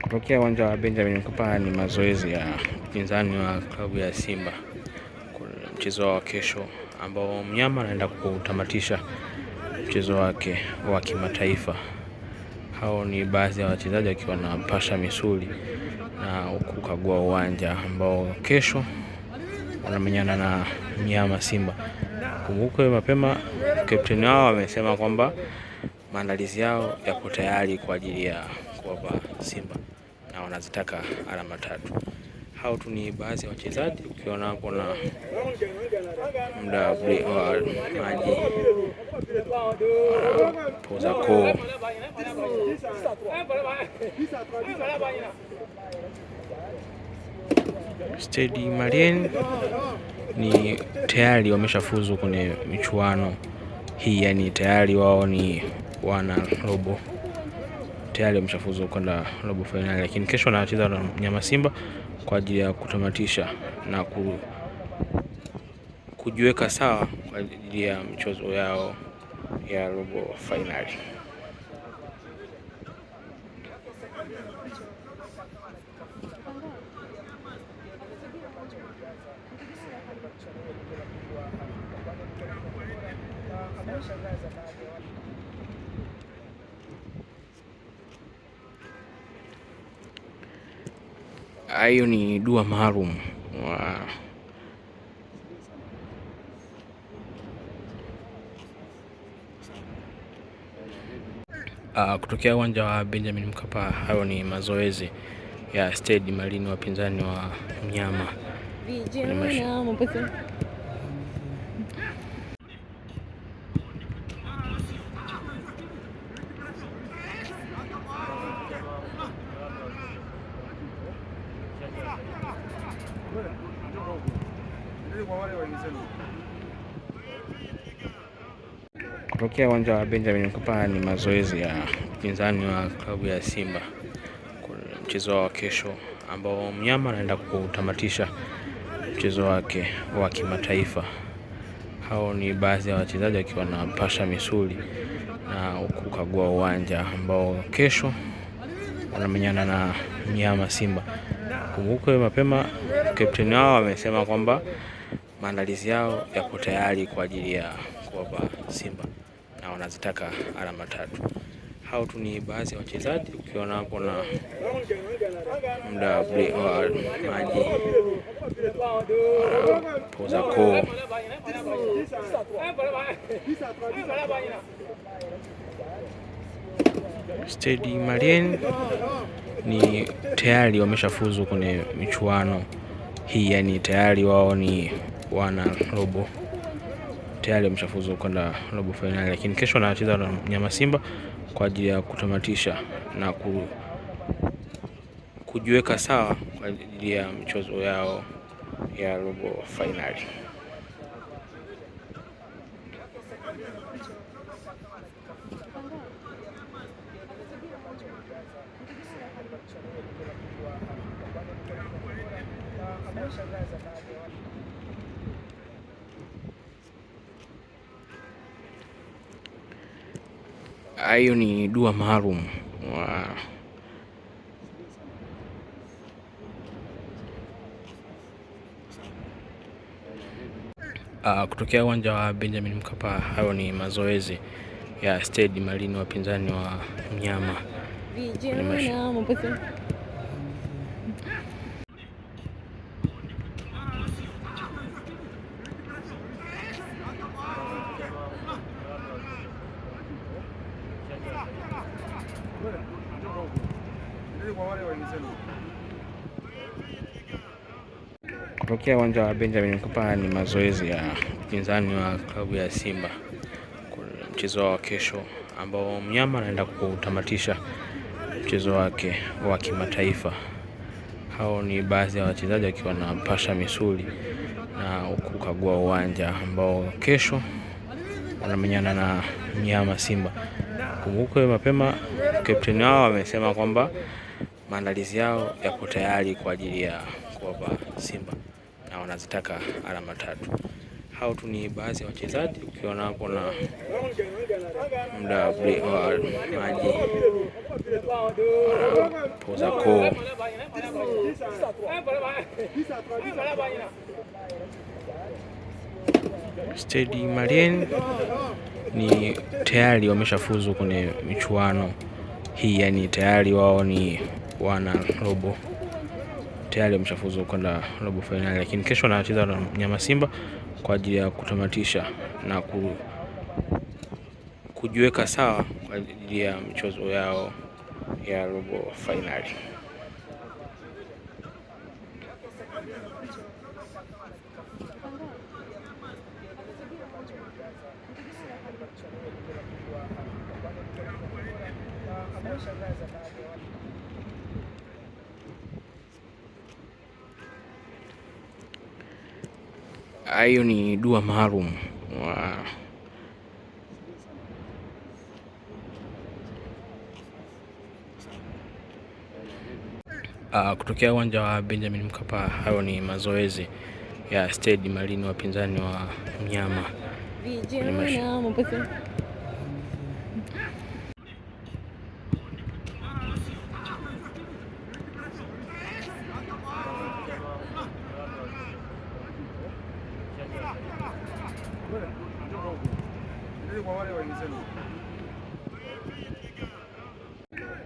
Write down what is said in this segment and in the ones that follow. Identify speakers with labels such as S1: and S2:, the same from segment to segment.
S1: Kutokea uwanja wa Benjamin Mkapa ni mazoezi ya upinzani wa klabu ya Simba kwa mchezo wa kesho, ambao mnyama anaenda kutamatisha mchezo wake wa kimataifa. Hao ni baadhi ya wachezaji wakiwa wanapasha misuli na kukagua uwanja ambao kesho wanamenyana na mnyama Simba. Kumbuke mapema kapteni wao amesema kwamba maandalizi yao yako tayari kwa ajili ya kuwapa Simba na wanazitaka alama 3. Hao tu ni baadhi ya wachezaji, ukiona hapo na muda wa maji poza koo. Stade Malien ni tayari wameshafuzu kwenye michuano hii, yani tayari wao ni wana robo, tayari wameshafuzu kwenda robo finali, lakini kesho wanacheza na mnyama Simba kwa ajili ya kutamatisha na kujiweka sawa kwa ajili ya michezo yao ya robo finali. Hiyo ni dua maalum kutokea uwanja wa Benjamin Mkapa. Hayo ni mazoezi ya Stade Malien, wapinzani wa mnyama. Kutokea uwanja wa Benjamin Mkapa ni mazoezi ya upinzani wa klabu ya Simba kwa mchezo wa kesho, ambao mnyama anaenda kutamatisha mchezo wake wa kimataifa. Hao ni baadhi ya wachezaji wakiwa wanapasha misuli na kukagua uwanja ambao kesho wanamenyana na mnyama Simba. Kumbuke mapema kapteni wao amesema kwamba maandalizi yao yako tayari kwa ajili ya kuwapa Simba na wanazitaka alama 3. Hao tu ni baadhi ya wachezaji, ukiona hapo na muda wa maji poza koo. Stade Malien ni tayari wameshafuzu kwenye michuano hii, yani tayari wao ni wana robo, tayari wameshafuzu kwenda robo finali, lakini kesho wanacheza na mnyama Simba kwa ajili ya kutamatisha na kujiweka sawa kwa ajili ya michezo yao ya robo finali. Hiyo ni dua maalum kutokea uwanja wa Benjamin Mkapa. Hayo ni mazoezi ya Stade Malien, wapinzani wa mnyama. Kutokea uwanja wa Benjamin Mkapa ni mazoezi ya upinzani wa klabu ya Simba kwa mchezo wa kesho, ambao mnyama anaenda kutamatisha mchezo wake wa kimataifa. Hao ni baadhi ya wachezaji wakiwa wanapasha misuli na kukagua uwanja ambao kesho wanamenyana na mnyama Simba. Kumbuke mapema kapteni wao amesema kwamba maandalizi yao yako tayari kwa ajili ya kuwapa Simba na wanazitaka alama 3. Hao tu ni baadhi ya wachezaji, ukiona hapo na muda wa maji poza koo. Stade Malien ni tayari wameshafuzu kwenye michuano hii, yani tayari wao ni wana robo, tayari wameshafuzu kwenda robo finali, lakini kesho wanacheza na Mnyama Simba kwa ajili ya kutamatisha na kujiweka sawa kwa ajili ya michezo yao ya robo finali. Hayo ni dua maalum kutokea uwanja wa Benjamin Mkapa. Hayo ni mazoezi ya Stade Malien, wapinzani wa Mnyama.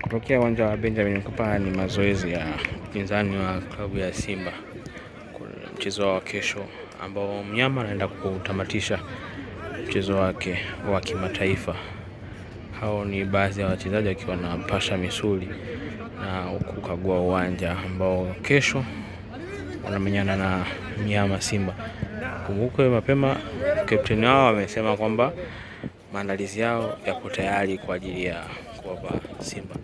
S1: Kutokea uwanja wa Benjamin Mkapa ni mazoezi ya upinzani wa klabu ya Simba kwa mchezo wa kesho, ambao Mnyama anaenda kutamatisha mchezo wake wa kimataifa. Hao ni baadhi ya wachezaji wakiwa na pasha misuli na kukagua uwanja ambao kesho wanamenyana na Mnyama Simba. Kumbuke mapema kapteni wao amesema kwamba maandalizi yao yako tayari kwa ajili ya kuwapa Simba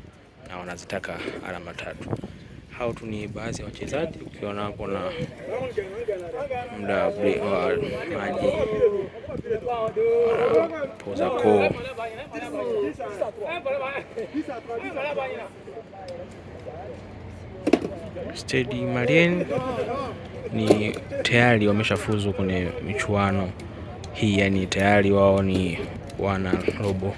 S1: na wanazitaka alama 3. Hao tu ni baadhi ya wachezaji. Ukiona hapo na muda wa maji poza koo. Stade Malien ni tayari wameshafuzu kwenye michuano hii, yani tayari wao ni wana robo,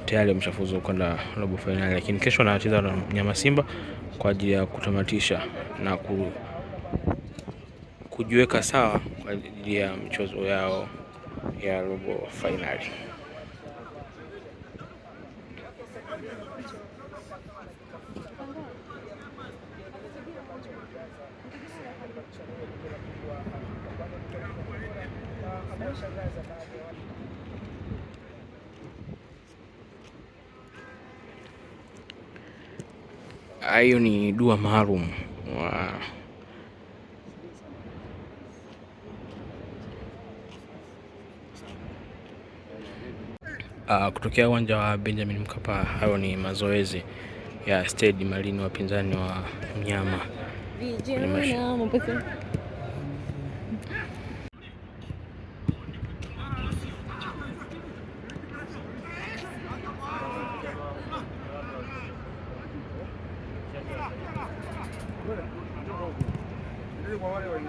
S1: tayari wameshafuzu kwenda robo finali, lakini kesho wanacheza na Mnyama Simba kwa ajili ya kutamatisha na kujiweka sawa kwa ajili ya michezo yao ya robo finali. Hayo ni dua maalum kutokea uwanja wa Benjamin Mkapa. Hayo ni mazoezi ya Stade Malien, wapinzani wa Mnyama.
S2: Kwa wale wa